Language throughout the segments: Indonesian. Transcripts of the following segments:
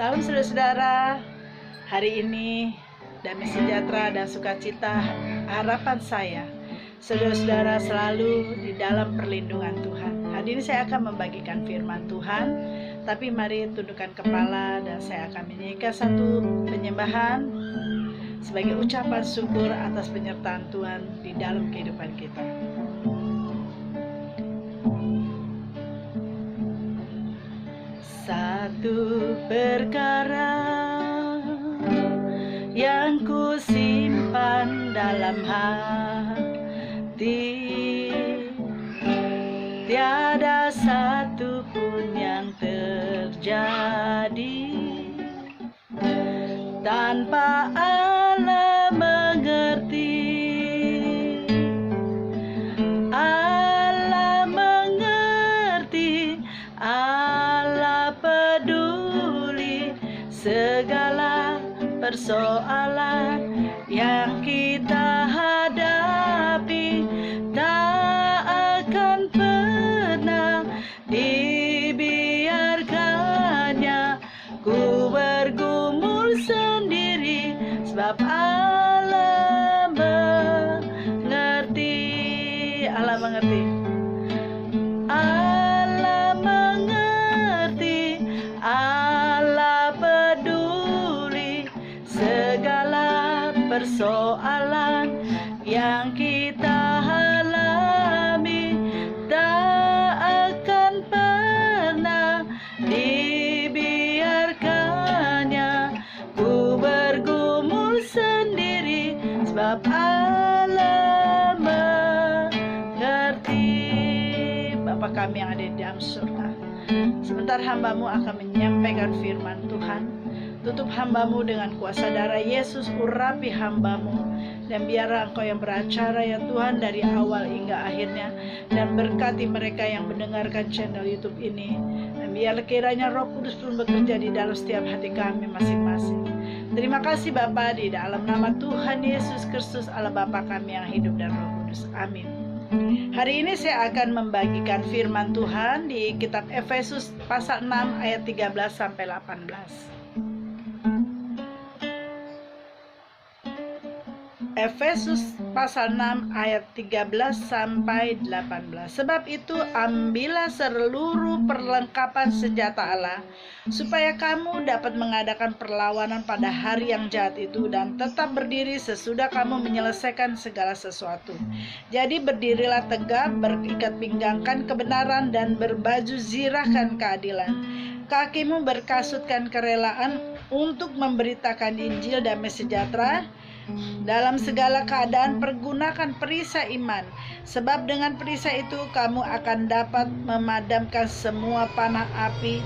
Salam saudara-saudara, hari ini damai sejahtera dan sukacita harapan saya saudara-saudara selalu di dalam perlindungan Tuhan. Hari ini saya akan membagikan firman Tuhan, tapi mari tundukkan kepala dan saya akan menyanyikan satu penyembahan sebagai ucapan syukur atas penyertaan Tuhan di dalam kehidupan kita. Satu perkara yang ku simpan dalam hati, tiada satu pun yang terjadi tanpa Allah mengerti. Allah mengerti, Allah peduli segala persoalan yang kita hadapi. Tak akan pernah dibiarkannya ku bergumul sendiri, sebab Allah mengerti. Allah mengerti. Allah mengerti, Allah peduli segala persoalan yang kita alami. Tak akan pernah dibiarkannya ku bergumul sendiri, sebab Allah mengerti. Bapa kami yang ada di dalam surga, sebentar hamba-Mu akan menyampaikan firman Tuhan. Tutup hamba-Mu dengan kuasa darah Yesus, urapi hamba-Mu, dan biarlah Engkau yang beracara ya Tuhan dari awal hingga akhirnya, dan berkati mereka yang mendengarkan channel YouTube ini, dan biarlah kiranya Roh Kudus pun bekerja di dalam setiap hati kami masing-masing. Terima kasih Bapa, di dalam nama Tuhan Yesus Kristus Allah Bapa kami yang hidup dan Roh Kudus. Amin. Hari ini saya akan membagikan firman Tuhan di kitab Efesus pasal 6 ayat 13 sampai 18. Efesus pasal 6 ayat 13 sampai 18. Sebab itu ambillah seluruh perlengkapan senjata Allah, supaya kamu dapat mengadakan perlawanan pada hari yang jahat itu, dan tetap berdiri sesudah kamu menyelesaikan segala sesuatu. Jadi berdirilah tegak, berikat pinggangkan kebenaran, dan berbaju zirahkan keadilan. Kakimu berkasutkan kerelaan untuk memberitakan Injil damai sejahtera. Dalam segala keadaan pergunakan perisai iman, sebab dengan perisai itu kamu akan dapat memadamkan semua panah api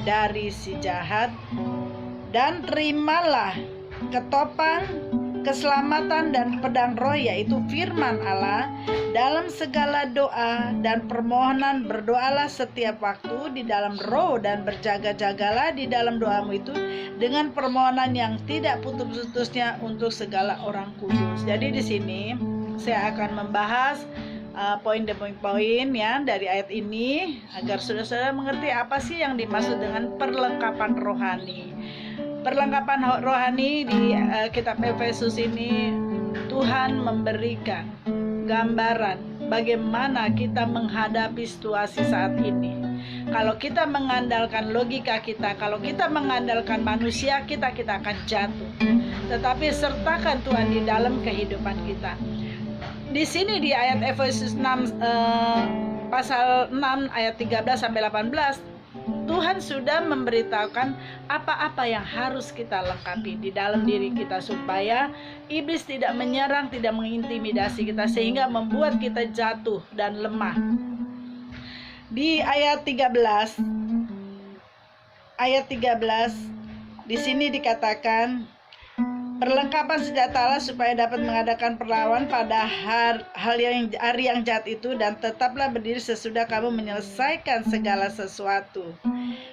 dari si jahat. Dan terimalah ketopang keselamatan dan pedang roh, yaitu firman Allah. Dalam segala doa dan permohonan berdoalah setiap waktu di dalam roh, dan berjaga-jagalah di dalam doamu itu dengan permohonan yang tidak putus-putusnya untuk segala orang kudus. Jadi di sini saya akan membahas poin demi poin ya dari ayat ini, agar saudara-saudara mengerti apa sih yang dimaksud dengan perlengkapan rohani. Perlengkapan rohani di kitab Efesus ini, Tuhan memberikan gambaran bagaimana kita menghadapi situasi saat ini. Kalau kita mengandalkan logika kita, kalau kita mengandalkan manusia kita akan jatuh. Tetapi sertakan Tuhan di dalam kehidupan kita. Di sini di ayat Efesus 6 pasal 6 ayat 13 sampai 18, Tuhan sudah memberitahukan apa-apa yang harus kita lengkapi di dalam diri kita, supaya iblis tidak menyerang, tidak mengintimidasi kita, sehingga membuat kita jatuh dan lemah. Di ayat 13 di sini dikatakan, perlengkapan senjata Allah supaya dapat mengadakan perlawanan pada hari yang jahat itu, dan tetaplah berdiri sesudah kamu menyelesaikan segala sesuatu.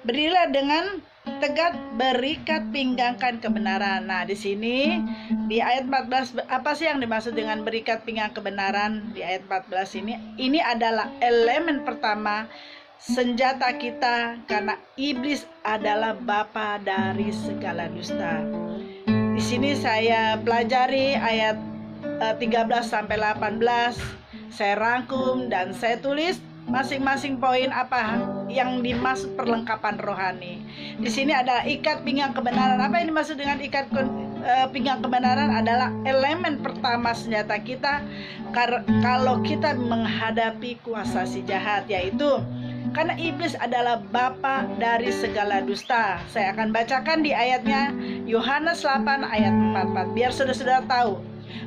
Berdirilah dengan tegak, berikat pinggangkan kebenaran. Nah, di sini di ayat 14, apa sih yang dimaksud dengan berikat pinggang kebenaran? Di ayat 14 ini adalah elemen pertama senjata kita, karena iblis adalah bapa dari segala dusta. Di sini saya pelajari ayat 13 sampai 18. Saya rangkum dan saya tulis masing-masing poin apa yang dimaksud perlengkapan rohani. Di sini ada ikat pinggang kebenaran. Apa yang dimaksud dengan ikat pinggang kebenaran? Adalah elemen pertama senjata kita kalau kita menghadapi kuasa si jahat, yaitu karena iblis adalah bapa dari segala dusta. Saya akan bacakan di ayatnya Yohanes 8 ayat 44 biar saudara-saudara tahu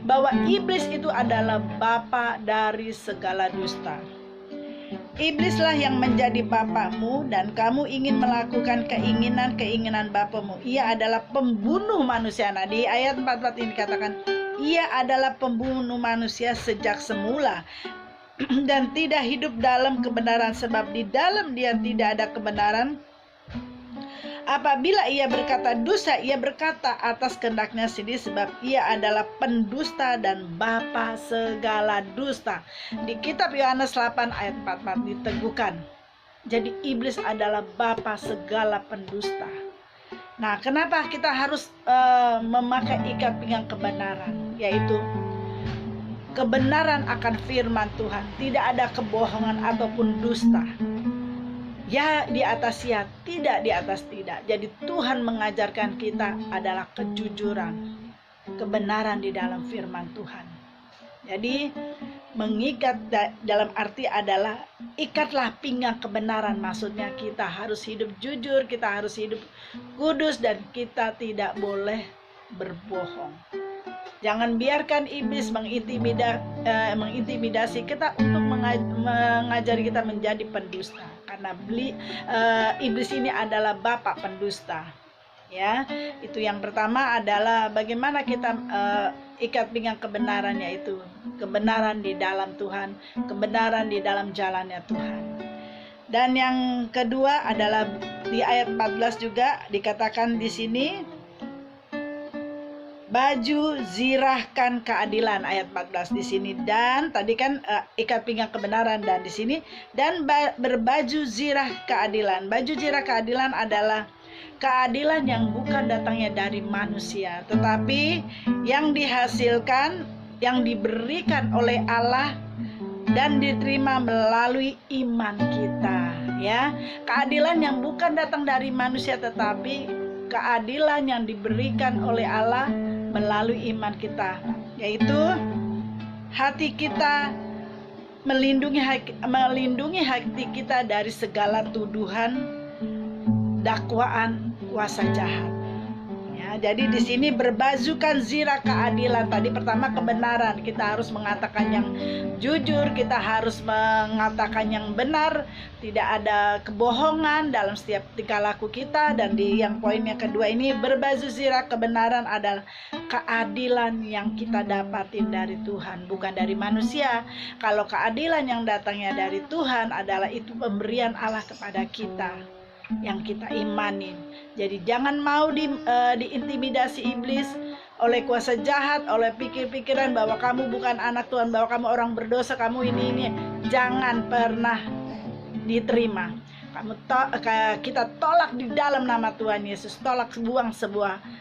bahwa iblis itu adalah bapa dari segala dusta. Iblislah yang menjadi bapamu dan kamu ingin melakukan keinginan bapamu. Ia adalah pembunuh manusia. Nah, di ayat 44 ini katakan, ia adalah pembunuh manusia sejak semula dan tidak hidup dalam kebenaran, sebab di dalam dia tidak ada kebenaran. Apabila ia berkata dusta, ia berkata atas kehendaknya sendiri, sebab ia adalah pendusta dan bapa segala dusta. Di kitab Yohanes 8 ayat 44 diteguhkan. Jadi iblis adalah bapa segala pendusta. Nah, kenapa kita harus memakai ikat pinggang kebenaran? Yaitu kebenaran akan firman Tuhan. Tidak ada kebohongan ataupun dusta. Ya di atas ya, tidak di atas tidak. Jadi Tuhan mengajarkan kita adalah kejujuran, kebenaran di dalam firman Tuhan. Jadi mengikat dalam arti adalah ikatlah pinggang kebenaran. Maksudnya kita harus hidup jujur, kita harus hidup kudus, dan kita tidak boleh berbohong. Jangan biarkan iblis mengintimidasi kita untuk mengajari kita menjadi pendusta. Karena iblis ini adalah bapa pendusta. Ya, itu yang pertama adalah bagaimana kita ikat pinggang kebenaran, yaitu kebenaran di dalam Tuhan, kebenaran di dalam jalannya Tuhan. Dan yang kedua adalah di ayat 14 juga dikatakan di sini, baju zirahkan keadilan, ayat 14 di sini. Dan tadi kan ikat pinggang kebenaran, dan di sini dan berbaju zirah keadilan. Baju zirah keadilan adalah keadilan yang bukan datangnya dari manusia, tetapi yang dihasilkan, yang diberikan oleh Allah dan diterima melalui iman kita, ya. Keadilan yang bukan datang dari manusia, tetapi keadilan yang diberikan oleh Allah melalui iman kita, yaitu hati kita melindungi hati kita dari segala tuduhan, dakwaan kuasa jahat. Ya, jadi di sini berbajukan zirah keadilan. Tadi pertama kebenaran, kita harus mengatakan yang jujur, kita harus mengatakan yang benar, tidak ada kebohongan dalam setiap tingkah laku kita. Dan di yang poin yang kedua ini, berbaju zirah kebenaran adalah keadilan yang kita dapatin dari Tuhan, bukan dari manusia. Kalau keadilan yang datangnya dari Tuhan adalah itu pemberian Allah kepada kita yang kita imanin. Jadi jangan mau diintimidasi iblis oleh kuasa jahat, oleh pikir-pikiran bahwa kamu bukan anak Tuhan, bahwa kamu orang berdosa, kamu ini. Jangan pernah diterima. Kita tolak di dalam nama Tuhan Yesus. Tolak, buang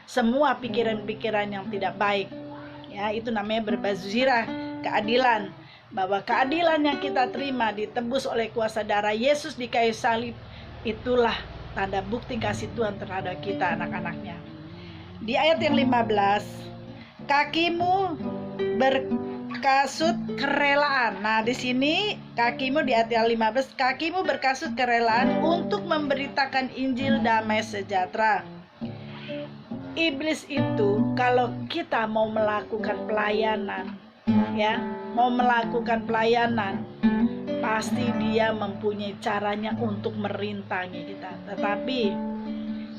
semua pikiran-pikiran yang tidak baik. Ya, itu namanya berbaju zirah keadilan. Bahwa keadilan yang kita terima ditebus oleh kuasa darah Yesus di kayu salib, itulah tanda bukti kasih Tuhan terhadap kita, anak-anaknya. Di ayat yang 15, kakimu berkasut kerelaan. Nah, di sini kakimu di ayat yang 15, kakimu berkasut kerelaan untuk memberitakan Injil damai sejahtera. Iblis itu kalau kita mau melakukan pelayanan, ya, pasti dia mempunyai caranya untuk merintangi kita. Tetapi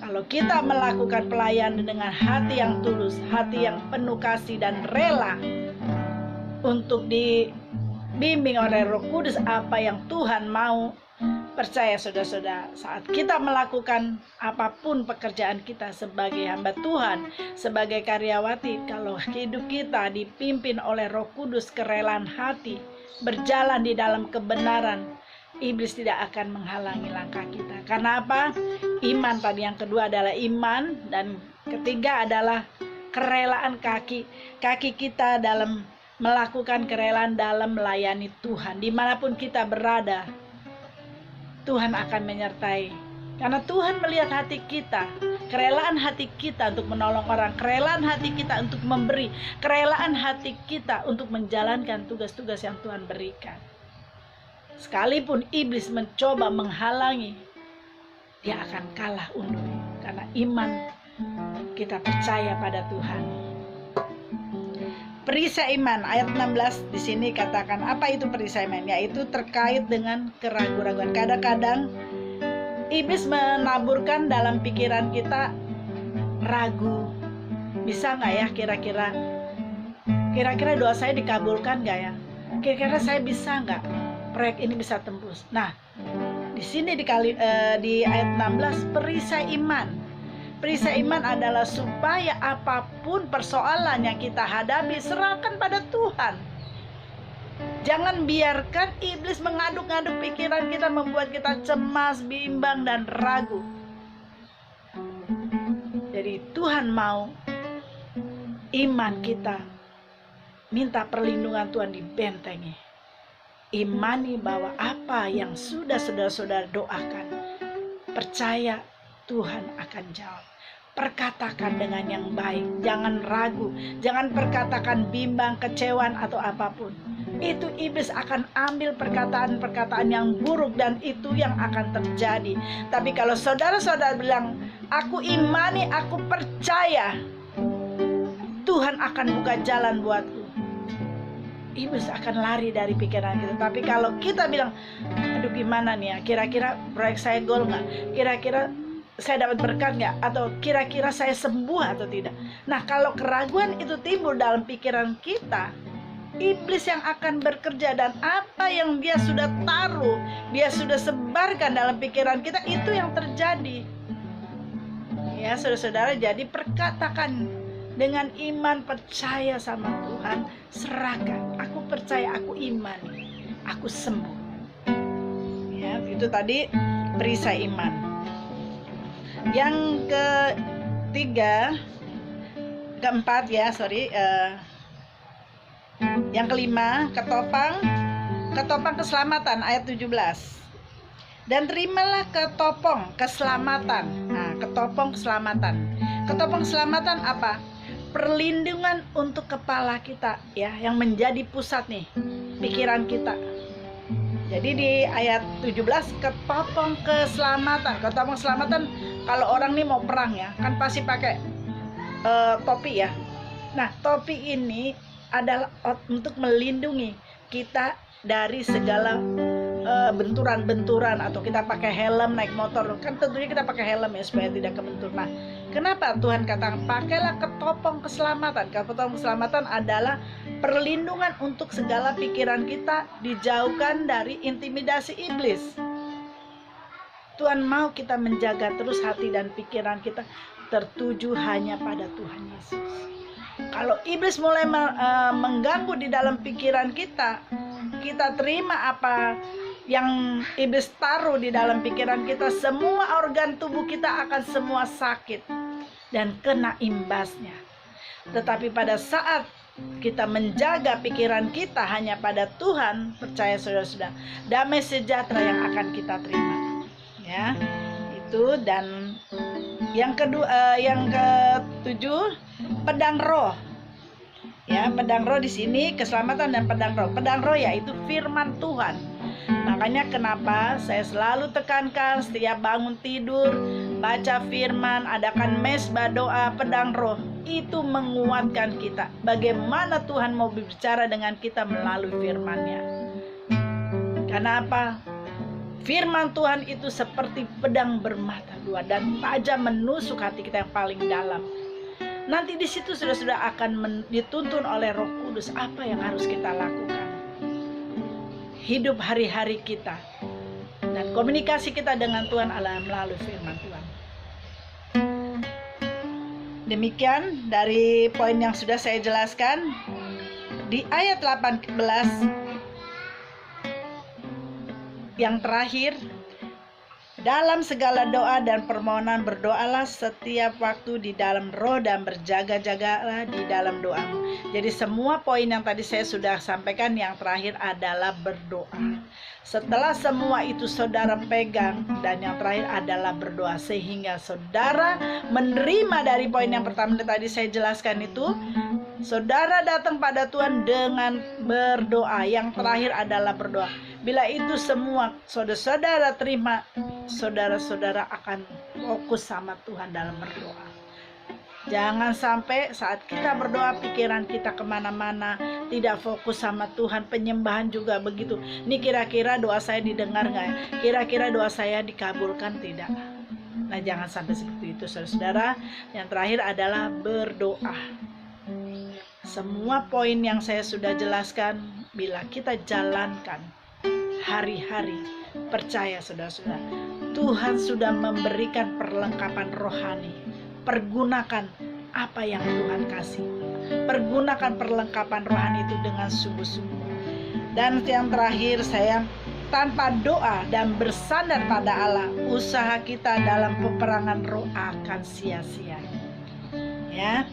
kalau kita melakukan pelayanan dengan hati yang tulus, hati yang penuh kasih dan rela untuk dibimbing oleh Roh Kudus apa yang Tuhan mau, percaya saudara-saudara, saat kita melakukan apapun pekerjaan kita sebagai hamba Tuhan, sebagai karyawati, kalau hidup kita dipimpin oleh Roh Kudus, kerelaan hati, berjalan di dalam kebenaran, iblis tidak akan menghalangi langkah kita. Karena apa? Iman tadi, yang kedua adalah iman, dan ketiga adalah kerelaan kaki kita dalam melakukan kerelaan dalam melayani Tuhan. Dimanapun kita berada, Tuhan akan menyertai. Karena Tuhan melihat hati kita, kerelaan hati kita untuk menolong orang, kerelaan hati kita untuk memberi, kerelaan hati kita untuk menjalankan tugas-tugas yang Tuhan berikan. Sekalipun iblis mencoba menghalangi, dia akan kalah undur. Karena iman kita percaya pada Tuhan. Perisai iman ayat 16 di sini katakan, apa itu perisai iman? Yaitu terkait dengan keraguan-raguan. Kadang-kadang iblis menaburkan dalam pikiran kita ragu. Bisa nggak ya kira-kira doa saya dikabulkan nggak ya? Kira-kira saya bisa nggak proyek ini bisa tembus? Nah, di sini di ayat 16 perisai iman. Perisai iman adalah supaya apapun persoalan yang kita hadapi, serahkan pada Tuhan. Jangan biarkan iblis mengaduk-aduk pikiran kita, membuat kita cemas, bimbang, dan ragu. Jadi Tuhan mau iman kita, minta perlindungan Tuhan dibentengi. Imani bahwa apa yang sudah saudara-saudara doakan, percaya Tuhan akan jawab. Perkatakan dengan yang baik, jangan ragu, jangan perkatakan bimbang, kecewaan atau apapun. Itu iblis akan ambil perkataan-perkataan yang buruk, dan itu yang akan terjadi. Tapi kalau saudara-saudara bilang, aku imani, aku percaya, Tuhan akan buka jalan buatku, iblis akan lari dari pikiran kita. Tapi kalau kita bilang, aduh gimana nih ya, kira-kira proyek saya goal nggak? Kira-kira saya dapat berkat nggak? Atau kira-kira saya sembuh atau tidak? Nah, kalau keraguan itu timbul dalam pikiran kita, iblis yang akan bekerja, dan apa yang dia sudah taruh, dia sudah sebarkan dalam pikiran kita, itu yang terjadi. Ya, saudara-saudara, jadi perkatakan dengan iman, percaya sama Tuhan, serahkan. Aku percaya, aku iman, aku sembuh. Ya, itu tadi perisai iman. Yang yang kelima, ketopang keselamatan ayat 17. Dan terimalah ketopong keselamatan. Nah, ketopong keselamatan. Ketopong keselamatan apa? Perlindungan untuk kepala kita, ya, yang menjadi pusat nih pikiran kita. Jadi di ayat 17, ketopong keselamatan. Ketopong keselamatan, kalau orang nih mau perang ya, kan pasti pakai topi ya. Nah, topi ini adalah untuk melindungi kita dari segala benturan-benturan, atau kita pakai helm naik motor, kan tentunya kita pakai helm ya supaya tidak kebentur. Nah, kenapa Tuhan katakan pakailah ketopong keselamatan? Ketopong keselamatan adalah perlindungan untuk segala pikiran kita dijauhkan dari intimidasi iblis. Tuhan mau kita menjaga terus hati dan pikiran kita tertuju hanya pada Tuhan Yesus. Kalau iblis mulai mengganggu di dalam pikiran kita, kita terima apa yang iblis taruh di dalam pikiran kita, semua organ tubuh kita akan semua sakit dan kena imbasnya. Tetapi pada saat kita menjaga pikiran kita hanya pada Tuhan, percaya saudara-saudara, damai sejahtera yang akan kita terima. Ya, itu. Dan yang kedua, yang ketujuh, pedang roh. Ya, pedang roh di sini keselamatan dan pedang roh. Pedang roh yaitu firman Tuhan. Makanya kenapa saya selalu tekankan setiap bangun tidur, baca firman, adakan mesbah doa pedang roh. Itu menguatkan kita. Bagaimana Tuhan mau berbicara dengan kita melalui firman-Nya. Karena apa? Firman Tuhan itu seperti pedang bermata dua dan tajam menusuk hati kita yang paling dalam. Nanti di situ sudah akan dituntun oleh Roh Kudus apa yang harus kita lakukan. Hidup hari-hari kita dan komunikasi kita dengan Tuhan adalah melalui firman Tuhan. Demikian dari poin yang sudah saya jelaskan. Di ayat 18 Yang terakhir, dalam segala doa dan permohonan berdoalah setiap waktu di dalam roh dan berjaga-jagalah di dalam doa. Jadi semua poin yang tadi saya sudah sampaikan, yang terakhir adalah berdoa. Setelah semua itu saudara pegang, dan yang terakhir adalah berdoa, sehingga saudara menerima dari poin yang pertama tadi saya jelaskan itu. Saudara datang pada Tuhan dengan berdoa. Yang terakhir adalah berdoa. Bila itu semua saudara-saudara terima, saudara-saudara akan fokus sama Tuhan dalam berdoa. Jangan sampai saat kita berdoa pikiran kita kemana-mana, tidak fokus sama Tuhan. Penyembahan juga begitu. Ini kira-kira doa saya didengar nggak ya? Kira-kira doa saya dikabulkan tidak? Nah, jangan sampai seperti itu saudara-saudara. Yang terakhir adalah berdoa. Semua poin yang saya sudah jelaskan, bila kita jalankan hari-hari, percaya saudara-saudara, Tuhan sudah memberikan perlengkapan rohani. Pergunakan apa yang Tuhan kasih. Pergunakan perlengkapan rohani itu dengan sungguh-sungguh. Dan yang terakhir, saya tanpa doa dan bersandar pada Allah, usaha kita dalam peperangan roh akan sia-sia. Ya.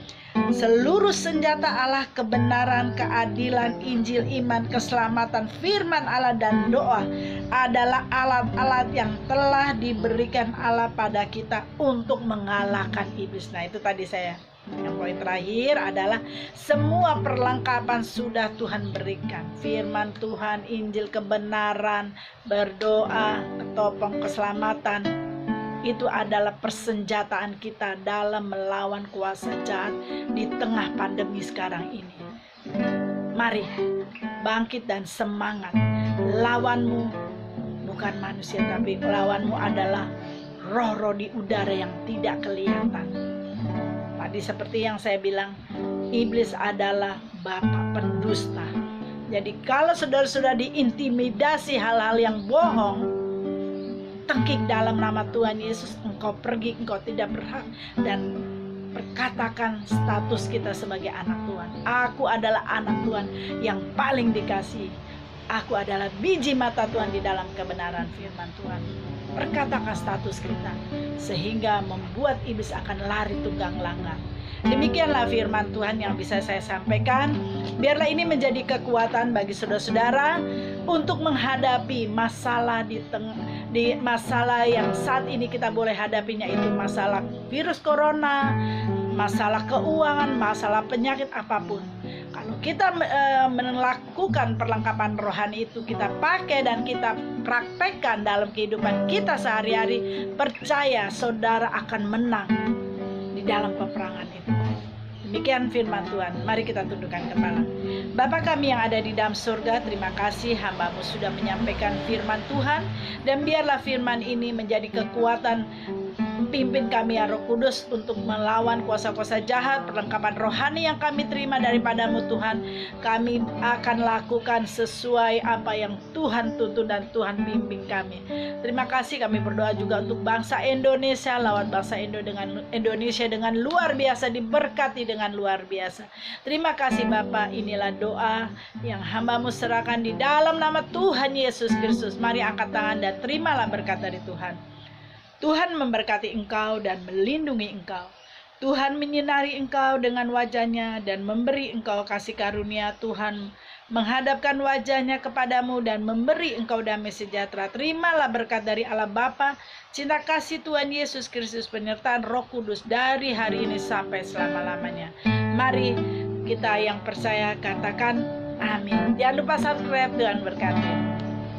Seluruh senjata Allah, kebenaran, keadilan, Injil, iman, keselamatan, firman Allah, dan doa adalah alat-alat yang telah diberikan Allah pada kita untuk mengalahkan iblis. Nah, itu tadi saya. Yang poin terakhir adalah semua perlengkapan sudah Tuhan berikan. Firman Tuhan, Injil, kebenaran, berdoa, topeng keselamatan. Itu adalah persenjataan kita dalam melawan kuasa jahat di tengah pandemi sekarang ini. Mari bangkit dan semangat. Lawanmu bukan manusia, tapi lawanmu adalah roh-roh di udara yang tidak kelihatan. Tadi seperti yang saya bilang, iblis adalah bapa pendusta. Jadi kalau saudara-saudara diintimidasi hal-hal yang bohong, tengkik dalam nama Tuhan Yesus, engkau pergi, engkau tidak berhak. Dan berkatakan status kita sebagai anak Tuhan. Aku adalah anak Tuhan yang paling dikasihi. Aku adalah biji mata Tuhan di dalam kebenaran firman Tuhan. Perkatakan status kita, sehingga membuat iblis akan lari tunggang langgang. Demikianlah firman Tuhan yang bisa saya sampaikan. Biarlah ini menjadi kekuatan bagi saudara-saudara untuk menghadapi masalah di masalah yang saat ini kita boleh hadapinya, itu masalah virus corona, masalah keuangan, masalah penyakit apapun. Kalau kita melakukan perlengkapan rohani itu, kita pakai dan kita praktekkan dalam kehidupan kita sehari-hari, percaya saudara akan menang di dalam peperangan itu. Demikian firman Tuhan. Mari kita tundukkan kepala. Bapa kami yang ada di dalam surga, terima kasih hamba-Mu sudah menyampaikan firman Tuhan. Dan biarlah firman ini menjadi kekuatan. Pimpin kami ya Roh Kudus untuk melawan kuasa-kuasa jahat. Perlengkapan rohani yang kami terima daripada-Mu Tuhan, kami akan lakukan sesuai apa yang Tuhan tuntun dan Tuhan bimbing kami. Terima kasih. Kami berdoa juga untuk bangsa Indonesia. Lawan bangsa Indonesia dengan luar biasa, diberkati dengan luar biasa. Terima kasih Bapa. Inilah doa yang hamba-Mu serahkan di dalam nama Tuhan Yesus Kristus. Mari angkat tangan dan terimalah berkat dari Tuhan. Tuhan memberkati engkau dan melindungi engkau. Tuhan menyinari engkau dengan wajah-Nya dan memberi engkau kasih karunia. Tuhan menghadapkan wajah-Nya kepadamu dan memberi engkau damai sejahtera. Terimalah berkat dari Allah Bapa, cinta kasih Tuhan Yesus Kristus, penyertaan Roh Kudus dari hari ini sampai selama-lamanya. Mari kita yang percaya katakan amin. Jangan lupa subscribe. Tuhan berkati.